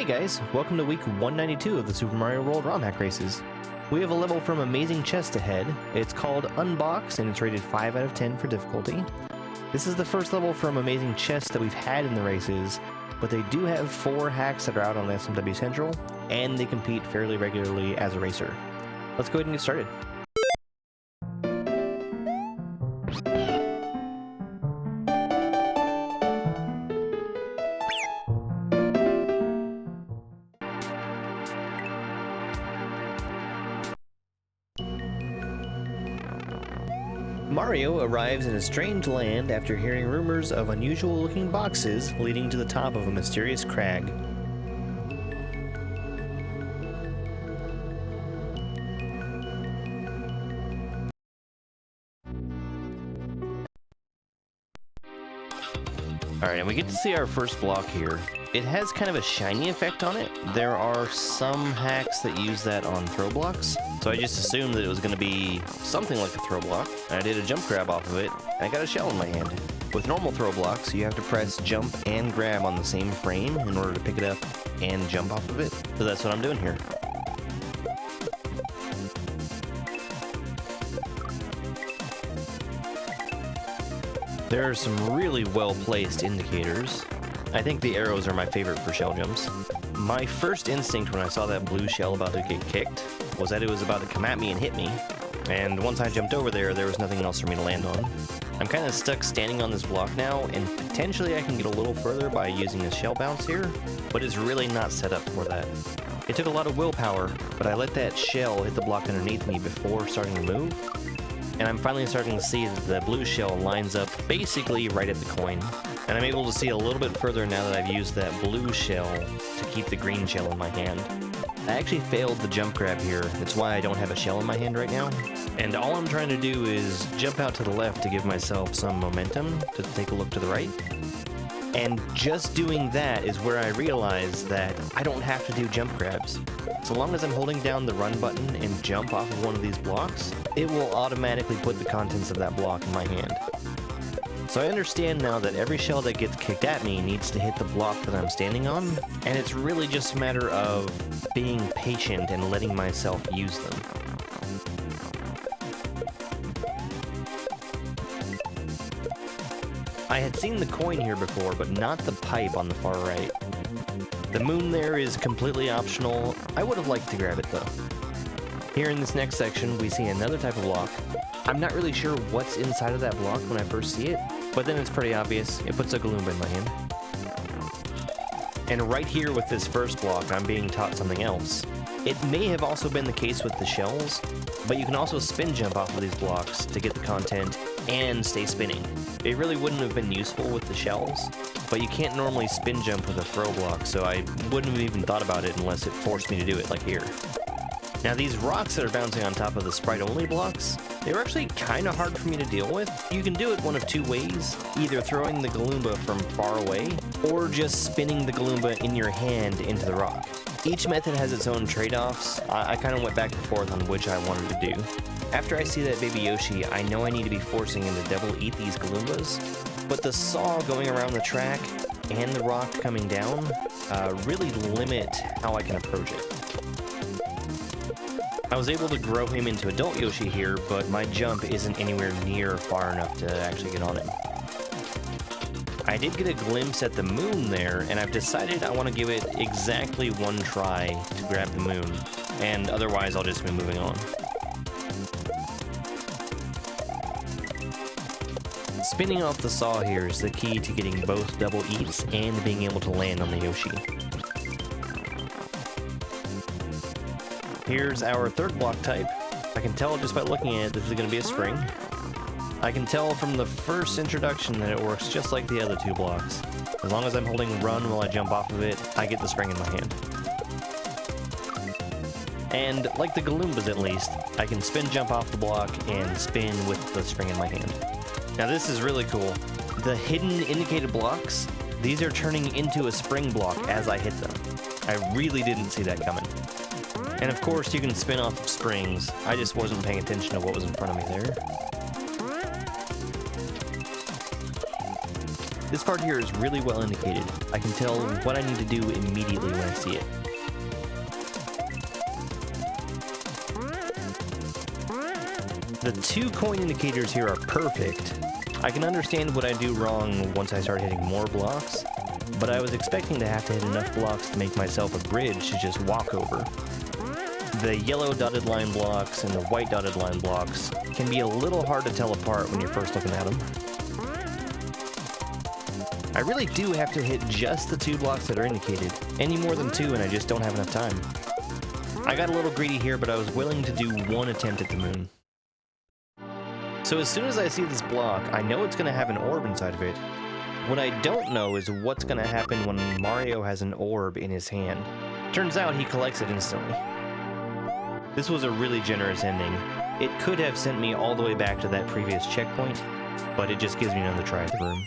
guys, welcome to week 192 of the Super Mario World RomHack Races. We have a level from AmazingChest ahead. It's called Unbox and it's rated 5 out of 10 for difficulty. This is the first level from AmazingChest that we've had in the races, but they do have 4 hacks that are out on SMWCentral, and they compete fairly regularly as a racer. Let's go ahead and get started. Mario arrives in a strange land after hearing rumors of unusual-looking boxes leading to the top of a mysterious crag. Alright, and we get to see our first block here. It has kind of a shiny effect on it. There are some hacks that use that on throw blocks, so I just assumed that it was going to be something like a throw block. I did a jump grab off of it, and I got a shell in my hand. With normal throw blocks, you have to press jump and grab on the same frame in order to pick it up and jump off of it. So that's what I'm doing here. There are some really well-placed indicators. I think the arrows are my favorite for shell jumps. My first instinct when I saw that blue shell about to get kicked was that it was about to come at me and hit me, and once I jumped over there was nothing else for me to land on. I'm kind of stuck standing on this block now, and potentially I can get a little further by using a shell bounce here, but it's really not set up for that. It took a lot of willpower, but I let that shell hit the block underneath me before starting to move, and I'm finally starting to see that the blue shell lines up basically right at the coin. And I'm able to see a little bit further now that I've used that blue shell to keep the green shell in my hand. I actually failed the jump grab here. That's why I don't have a shell in my hand right now. And all I'm trying to do is jump out to the left to give myself some momentum to take a look to the right. And just doing that is where I realize that I don't have to do jump grabs. So long as I'm holding down the run button and jump off of one of these blocks, it will automatically put the contents of that block in my hand. So I understand now that every shell that gets kicked at me needs to hit the block that I'm standing on, and it's really just a matter of being patient and letting myself use them. I had seen the coin here before, but not the pipe on the far right. The moon there is completely optional. I would have liked to grab it though. Here in this next section, we see another type of block. I'm not really sure what's inside of that block when I first see it, but then it's pretty obvious. It puts a Galumba in my hand. And right here with this first block, I'm being taught something else. It may have also been the case with the shells, but you can also spin jump off of these blocks to get the content and stay spinning. It really wouldn't have been useful with the shells, but you can't normally spin jump with a throw block, so I wouldn't have even thought about it unless it forced me to do it, like here. Now these rocks that are bouncing on top of the sprite-only blocks, they were actually kind of hard for me to deal with. You can do it one of two ways, either throwing the Galumba from far away, or just spinning the Galumba in your hand into the rock. Each method has its own trade-offs. I kind of went back and forth on which I wanted to do. After I see that baby Yoshi, I know I need to be forcing him to double eat these Galumbas, but the saw going around the track and the rock coming down really limit how I can approach it. I was able to grow him into adult Yoshi here, but my jump isn't anywhere near far enough to actually get on him. I did get a glimpse at the moon there, and I've decided I want to give it exactly one try to grab the moon, and otherwise I'll just be moving on. Spinning off the saw here is the key to getting both double eats and being able to land on the Yoshi. Here's our third block type. I can tell just by looking at it this is going to be a spring. I can tell from the first introduction that it works just like the other two blocks. As long as I'm holding run while I jump off of it, I get the spring in my hand. And like the Galumbas at least, I can spin jump off the block and spin with the spring in my hand. Now this is really cool. The hidden indicated blocks, these are turning into a spring block as I hit them. I really didn't see that coming. And of course you can spin off of springs. I just wasn't paying attention to what was in front of me there. This part here is really well indicated. I can tell what I need to do immediately when I see it. The 2 coin indicators here are perfect. I can understand what I do wrong once I start hitting more blocks, but I was expecting to have to hit enough blocks to make myself a bridge to just walk over. The yellow dotted line blocks and the white dotted line blocks can be a little hard to tell apart when you're first looking at them. I really do have to hit just the 2 blocks that are indicated. Any more than 2 and I just don't have enough time. I got a little greedy here, but I was willing to do 1 attempt at the moon. So as soon as I see this block, I know it's going to have an orb inside of it. What I don't know is what's going to happen when Mario has an orb in his hand. Turns out he collects it instantly. This was a really generous ending. It could have sent me all the way back to that previous checkpoint, but it just gives me another try at the room.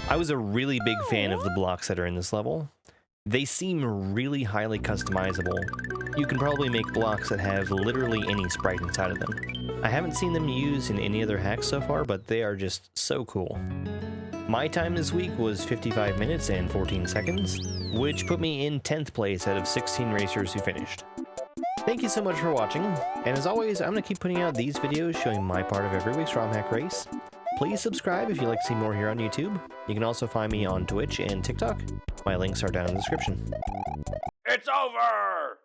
I was a really big fan of the blocks that are in this level. They seem really highly customizable. You can probably make blocks that have literally any sprite inside of them. I haven't seen them used in any other hacks so far, but they are just so cool. My time this week was 55 minutes and 14 seconds, which put me in 10th place out of 16 racers who finished. Thank you so much for watching, and as always, I'm going to keep putting out these videos showing my part of every week's RomHack race. Please subscribe if you'd like to see more here on YouTube. You can also find me on Twitch and TikTok. My links are down in the description. It's over!